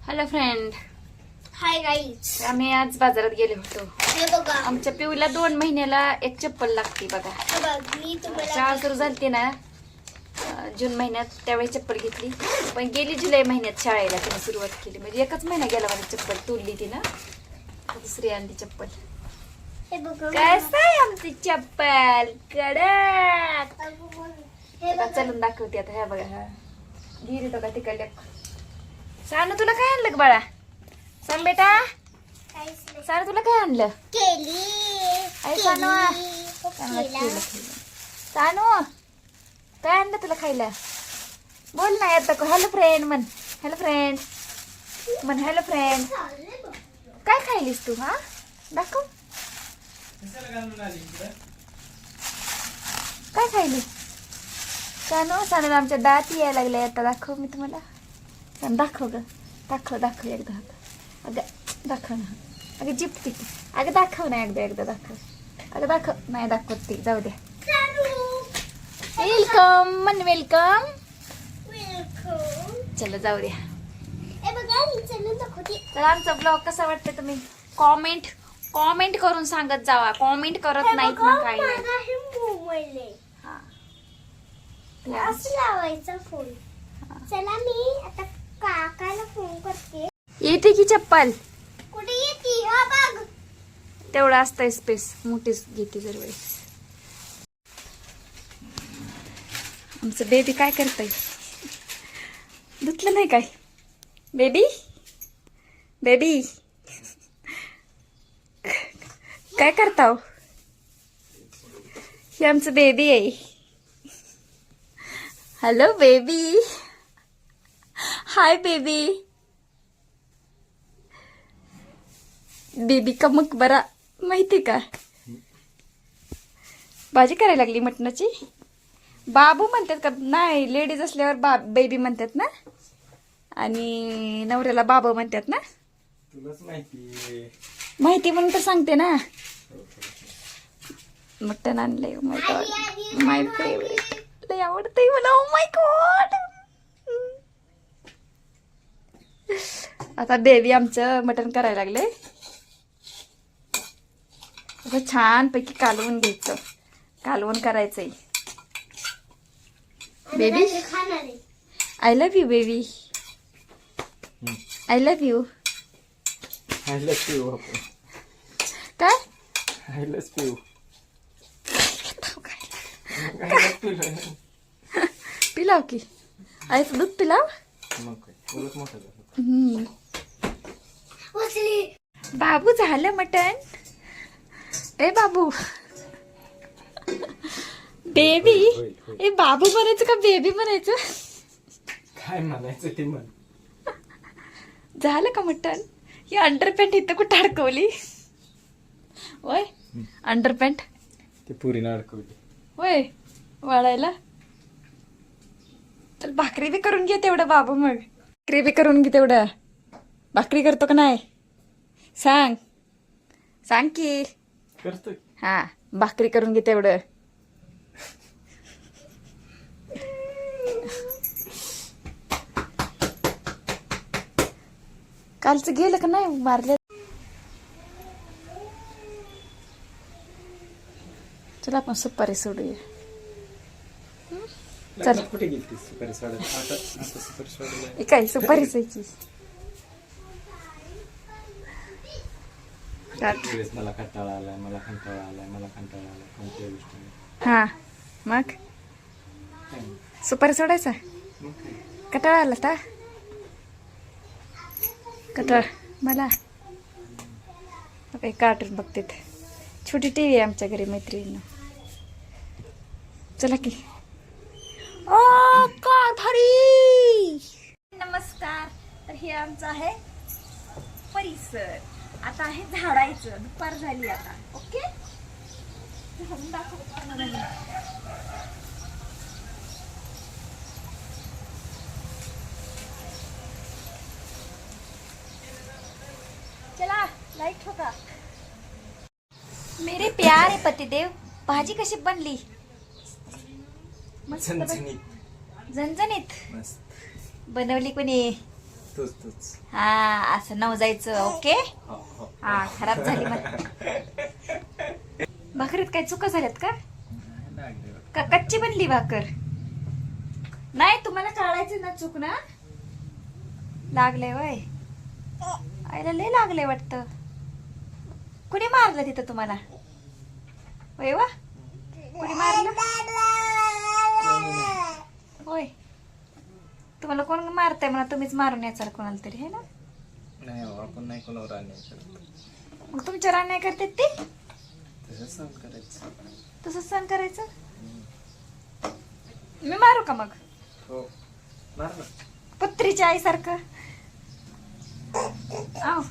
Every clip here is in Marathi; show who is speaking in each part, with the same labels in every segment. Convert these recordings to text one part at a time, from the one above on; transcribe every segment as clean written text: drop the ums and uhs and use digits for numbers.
Speaker 1: Hello friend,
Speaker 2: hi guys.
Speaker 1: आम्ही आज बाजारात गेलो होतो.
Speaker 2: हे बघा,
Speaker 1: आमच्या पिऊला 2 महिन्याला एक चप्पल लागते बघा.
Speaker 2: हे बघ, मी तुम्हाला
Speaker 1: शाळा सुरू झालती ना जून महिन्यात, त्यावेळी चप्पल घेतली. पण गेली जुलै महिन्यात शाळेला तिने सुरुवात केली. म्हणजे एकच महिना गेला माझी चप्पल तोडली तिनं. दुसरी आणली चप्पल.
Speaker 2: हे बघा,
Speaker 1: कसं आहे आमची चप्पल कडक.
Speaker 2: हे
Speaker 1: आता
Speaker 2: बघा.
Speaker 1: चलून दाखवते आता. ह्या बघा, हा गिरी तो का तिकडल्या. सानू तुला काय आणलं ग बाळा? सांग बेटा,
Speaker 2: काहीच नाही.
Speaker 1: सानू तुला काय आणलं?
Speaker 2: केली.
Speaker 1: आई सानू, सानू काय आणलं तुला खायला? बोल ना येत. हॅलो फ्रेंड म्हण. हॅलो फ्रेंड म्हण. Hello friend. काय खायलीस तू? हा दाखव. काय खायली सानू? सानू आमच्या दात यायला लागले आता. दाखव मी तुम्हाला. दाखव ग, दाखव दाखव एकदा. अगं दाखव ना. अगं जिपती. अगं दाखव ना एकदा दाखव. अगं दाखव. नाही दाखवत ती, जाऊ द्या. वेलकम मन, वेलकम. चला जाऊ द्या.
Speaker 2: हे बघा, मी चलून दाखवते.
Speaker 1: तर आमचा ब्लॉग कसा वाटतं तुम्ही कॉमेंट करून सांगत जावा. कॉमेंट करत नाहीत ना काही नाही.
Speaker 2: माझा हे मोबाईल आहे.
Speaker 1: हा.
Speaker 2: असं लावायचा फोन. चला, मी आता काकाला फोन करते.
Speaker 1: येते की चप्पल?
Speaker 2: कुठे येते? हा बघ.
Speaker 1: तेवढं असतंय स्पेस. मोठीच घेते दरवेळेस. आमचं बेबी काय करतय? धुतलं नाही काय? बेबी बेबी काय करताव? हे आमचं बेबी आहे. Hello baby. Hi baby. Baby का मकबरा माहिती का? भाजी करायला लागली मटणाची. बाबू म्हणतात का नाही? लेडीज असल्यावर बेबी म्हणतात ना, आणि नवऱ्याला बाबा म्हणतात ना.
Speaker 3: तुलाच
Speaker 1: माहिती म्हणून तर सांगते ना. मटण आणलंय. माय गॉड, माय फेवरेट. लय आवडतंय मला. Oh my God. आता बेबी आमचं मटण करायला लागले. असं छान पैकी कालवून घ्यायचं. कालवून करायचंय. बेबी
Speaker 2: खाणार आहे.
Speaker 1: I love you baby. I love you.
Speaker 3: I love you.
Speaker 1: काय?
Speaker 3: I love you.
Speaker 1: पिलाव की. आईचं दूध पिलाव.
Speaker 3: मग काय उलट मोठं झालं.
Speaker 2: उचली.
Speaker 1: बाबू झालं मटण. ए बाबू. बेबी. ए बाबू म्हणायचं का बेबी म्हणायचं?
Speaker 3: काय म्हणायचं ते म्हण.
Speaker 1: झालं का मटण? ही अंडरपॅन्ट इथं कुठं अडकवली? होय अंडरपॅन्ट.
Speaker 3: ते पुरीनं अडकवली.
Speaker 1: होय वाळायला. तर भाकरी बी करून घे तेवढं बाबू. मग भाकरी बी करून घे तेवढं. भाकरी करतो का नाही? सांग सांग की.
Speaker 3: करतो.
Speaker 1: हा भाकरी करून घे तेवढं. कालचं गेलं का नाही मारले? चला आपण सुपारी सोडूया. चल.
Speaker 3: कुठे गेली सुपारी सोडायला? आता सुपारी सोडायला
Speaker 1: काय सुपारीच यायची.
Speaker 3: मला कंटाळा आलाय कोणत्या गोष्टी.
Speaker 1: हा मग सुपारी सोडायचा. कटाळा आला का? कटाळ मला. काही कार्टून बघते. छोटी टीव्ही आहे आमच्या घरी मैत्रिणींना. चला की. ओ कारभारी. नमस्कार. तर हे आमचं आहे परिसर. आता आहे झाडायचं. दुपार झाली आता. ओके. झाडून दाखव. चला लाईट ठोका. मेरे प्यारे पतिदेव, भाजी कशी बनली? मस्त
Speaker 3: झणझणीत.
Speaker 1: झणझणीत
Speaker 3: मस्त
Speaker 1: बनवली कोणी?
Speaker 3: तूच तूच
Speaker 1: हा असं नव जायचं. ओके
Speaker 3: हो हो
Speaker 1: हा खराब झाली मग. भाकरीत काही चुका झाल्यात का?
Speaker 3: लागले बघ.
Speaker 1: का कच्ची बनली भाकर? नाही तुम्हाला काढायचं ना चूक ना. लागले वय आईला लय लागले वाटतं. कुणी मारलं तिथं तुम्हाला? वय वा कुणी मारलं? होय तुम्हाला कोण मारताय म्हणा, तुम्हीच मारून याचाल कोणाला तरी है ना.
Speaker 3: नाही हो, आपण नाही कोणावर अन्याय करत.
Speaker 1: मग तुमच्यावर अन्याय करतात ते
Speaker 3: तसं सहन करायचं.
Speaker 1: तसं सहन करायचं. मी मारू का मग
Speaker 3: हो मार ना.
Speaker 1: पुत्रीच्या आईसारखं? आव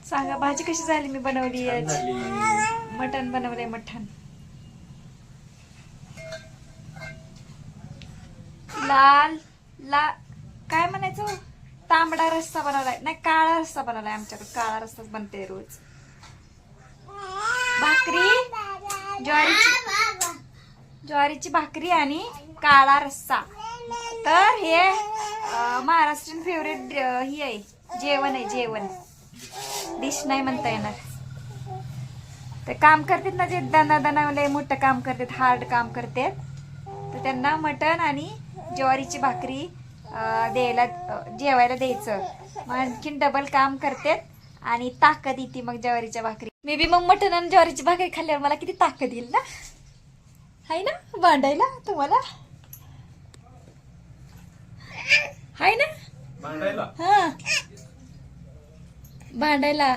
Speaker 1: सांगा भाजी कशी झाली? मी बनवली
Speaker 3: छान झाली.
Speaker 1: मटण बनवलंय. मटण लाल ला काय म्हणायचं, तांबडा रस्सा बनवलाय. नाही काळा रस्सा बनवलाय. आमच्याकडे काळा रस्साच बनते रोज. भाकरी ज्वारीची भाकरी आणि काळा रस्सा. तर हे महाराष्ट्रीयन फेवरेट ही आहे, जेवण आहे. जेवण डिश नाही म्हणता येणार. ते काम करतात ना जे दना मोठं काम करतात, हार्ड काम करतात, तर त्यांना मटण आणि ज्वारीची भाकरी द्यायला जेवायला द्यायचं. मग आणखीन डबल काम करतात आणि ताकद येते मग ज्वारीच्या भाकरी. मे बी मग मटण आणि ज्वारीची भाकरी खाल्ल्यावर मला किती ताकद येईल ना, हाय ना भांडायला तुम्हाला, हाय ना.
Speaker 3: भांडायला
Speaker 1: हा भांडायला